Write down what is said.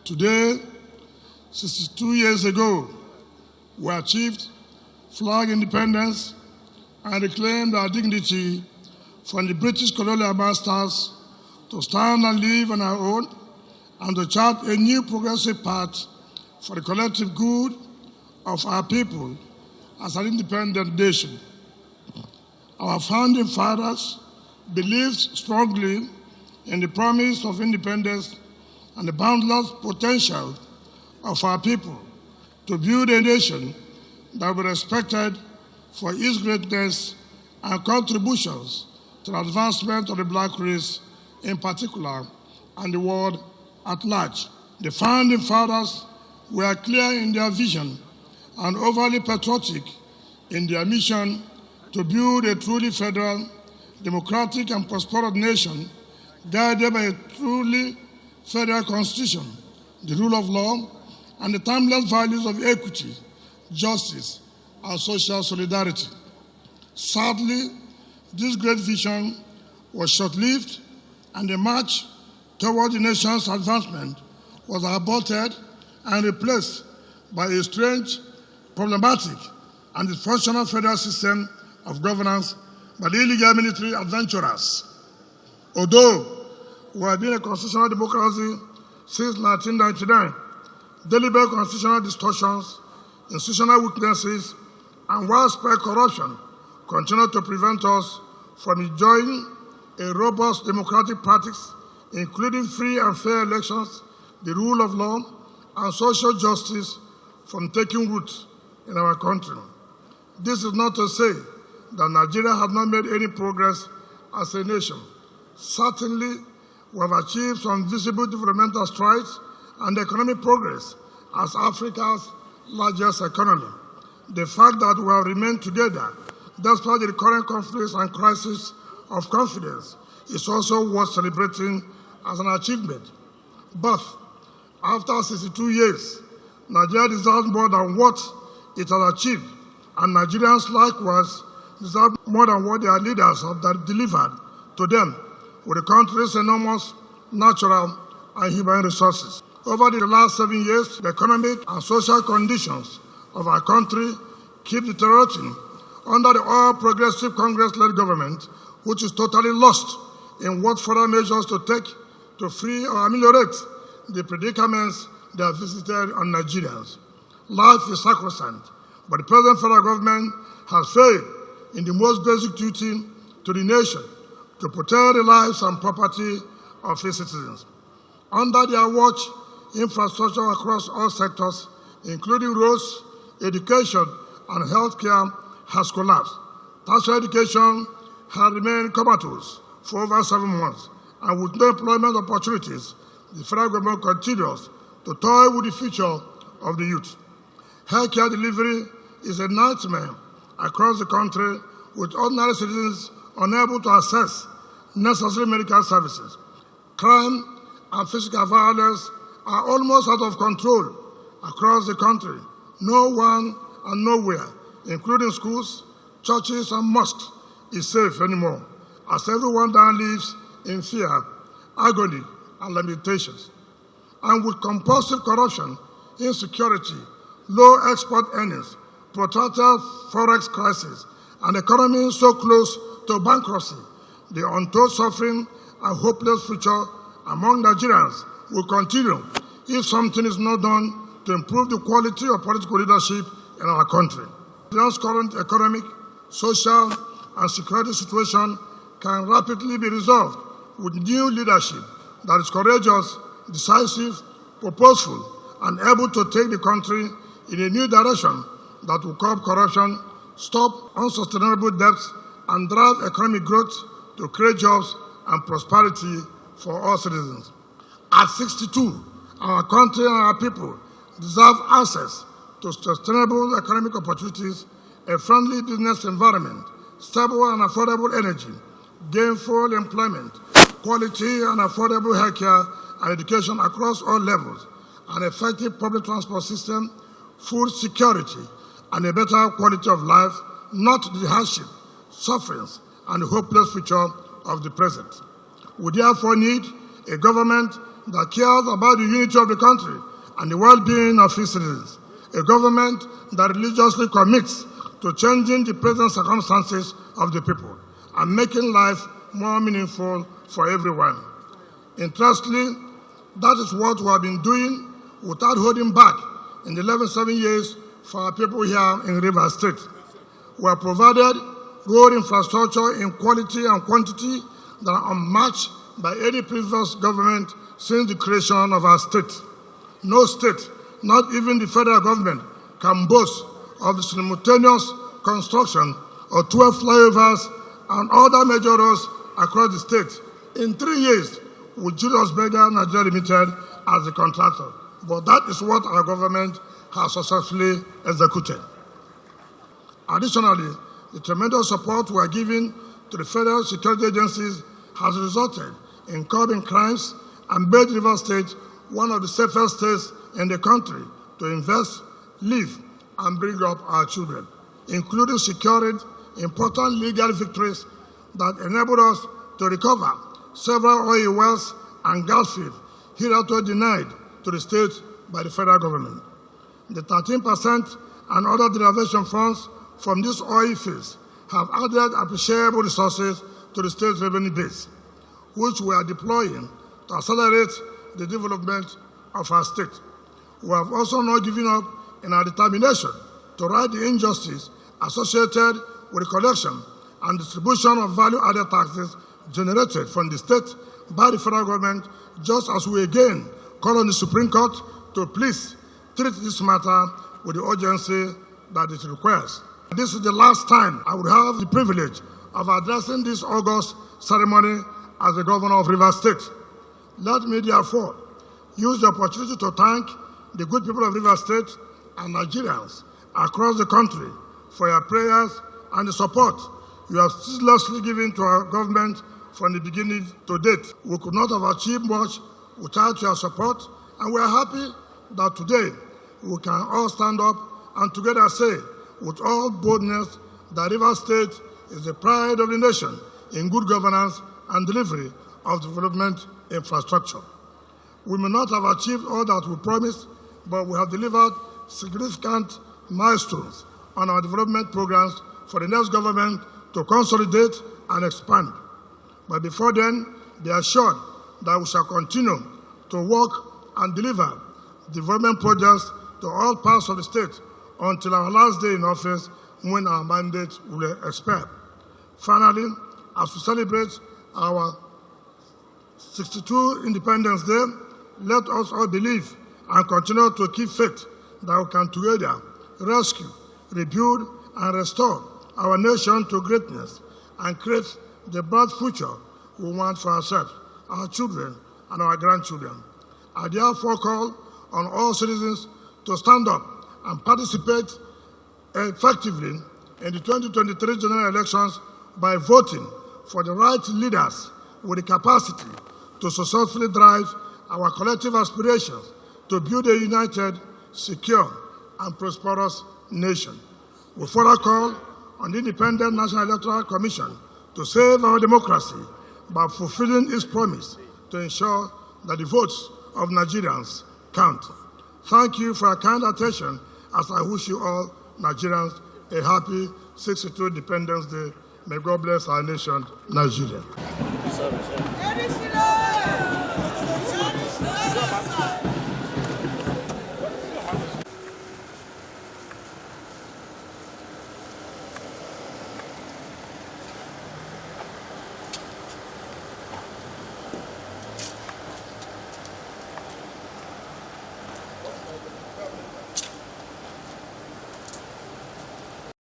Today, 62 years ago, we achieved flag independence and reclaimed our dignity from the British colonial masters to stand and live on our own and to chart a new progressive path for the collective good of our people as an independent nation. Our founding fathers believed strongly in the promise of independence and the boundless potential of our people to build a nation that will be respected for its greatness and contributions to the advancement of the black race in particular and the world at large. The founding fathers were clear in their vision and overly patriotic in their mission to build a truly federal, democratic, and prosperous nation guided by a truly federal constitution, the rule of law, and the timeless values of equity, justice, and social solidarity. Sadly, this great vision was short-lived, and the march toward the nation's advancement was aborted and replaced by a strange, problematic, and dysfunctional federal system of governance by the illegal military adventurers. Although we have been a constitutional democracy since 1999, deliberate constitutional distortions, institutional weaknesses, and widespread corruption continue to prevent us from enjoying a robust democratic practice, including free and fair elections, the rule of law, and social justice from taking root in our country. This is not to say that Nigeria has not made any progress as a nation. Certainly, we have achieved some visible developmental strides and economic progress as Africa's largest economy. The fact that we have remained together despite the current conflicts and crisis of confidence is also worth celebrating as an achievement. But after 62 years, Nigeria deserves more than what it has achieved, and Nigerians likewise deserve more than what their leaders have delivered to them with the country's enormous natural and human resources. Over the last 7 years, the economic and social conditions of our country keep deteriorating under the all-progressive Congress-led government, which is totally lost in what further measures to take to free or ameliorate the predicaments they have visited on Nigerians. Life is sacrosanct, but the present federal government has failed in the most basic duty to the nation to protect the lives and property of its citizens. Under their watch, infrastructure across all sectors, including roads, education, and healthcare, has collapsed. Tertiary education has remained comatose for over 7 months, and with no employment opportunities, the federal government continues to toy with the future of the youth. Healthcare delivery is a nightmare across the country, with ordinary citizens unable to access necessary medical services. Crime and physical violence are almost out of control across the country. No one and nowhere, including schools, churches, and mosques, is safe anymore, as everyone now lives in fear, agony, and limitations. And with compulsive corruption, insecurity, low export earnings, protracted forex crisis, and economy so close to bankruptcy, the untold suffering and hopeless future among Nigerians will continue if something is not done to improve the quality of political leadership in our country. Nigeria's current economic, social, and security situation can rapidly be resolved with new leadership that is courageous, decisive, purposeful, and able to take the country in a new direction that will curb corruption, stop unsustainable debts, and drive economic growth to create jobs and prosperity for all citizens. At 62, our country and our people deserve access to sustainable economic opportunities, a friendly business environment, stable and affordable energy, gainful employment, quality and affordable healthcare and education across all levels, an effective public transport system, food security, and a better quality of life, not the hardship, sufferings, and the hopeless future of the present. We therefore need a government that cares about the unity of the country and the well-being of its citizens, a government that religiously commits to changing the present circumstances of the people and making life more meaningful for everyone. Interestingly, that is what we have been doing without holding back in the 7 years for our people here in Rivers State. We have provided road infrastructure in quality and quantity that are unmatched by any previous government since the creation of our state. No state, not even the federal government, can boast of the simultaneous construction of 12 flyovers and other major roads across the state in 3 years with Julius Berger Nigeria Limited as the contractor. But that is what our government has successfully executed. Additionally, the tremendous support we are giving to the federal security agencies has resulted in curbing crimes and made Rivers State one of the safest states in the country to invest, live, and bring up our children, including securing important legal victories that enabled us to recover several oil wells and gas fields hitherto denied to the state by the federal government. The 13% and other derivation funds from these oil fields have added appreciable resources to the state's revenue base, which we are deploying to accelerate the development of our state. We have also not given up in our determination to right the injustice associated with the collection and distribution of value-added taxes generated from the state by the federal government, just as we again call on the Supreme Court to please treat this matter with the urgency that it requires. This is the last time I will have the privilege of addressing this August ceremony as the governor of Rivers State. Let me therefore use the opportunity to thank the good people of Rivers State and Nigerians across the country for your prayers and the support you have ceaselessly given to our government from the beginning to date. We could not have achieved much without your support, and we are happy that today we can all stand up and together say with all boldness that Rivers State is the pride of the nation in good governance and delivery of development infrastructure. We may not have achieved all that we promised, but we have delivered significant milestones on our development programs for the next government to consolidate and expand. But before then, be assured that we shall continue to work and deliver development projects to all parts of the state until our last day in office, when our mandate will expire. Finally, as we celebrate our 62 Independence Day, let us all believe and continue to keep faith that we can together rescue, rebuild, and restore our nation to greatness and create the bright future we want for ourselves, our children, and our grandchildren. I therefore call on all citizens to stand up and participate effectively in the 2023 general elections by voting for the right leaders with the capacity to successfully drive our collective aspirations to build a united, secure, and prosperous nation. We further call on the Independent National Electoral Commission to save our democracy by fulfilling its promise to ensure that the votes of Nigerians count. Thank you for your kind attention as I wish you all Nigerians a happy 62 Independence Day. May God bless our nation, Nigeria.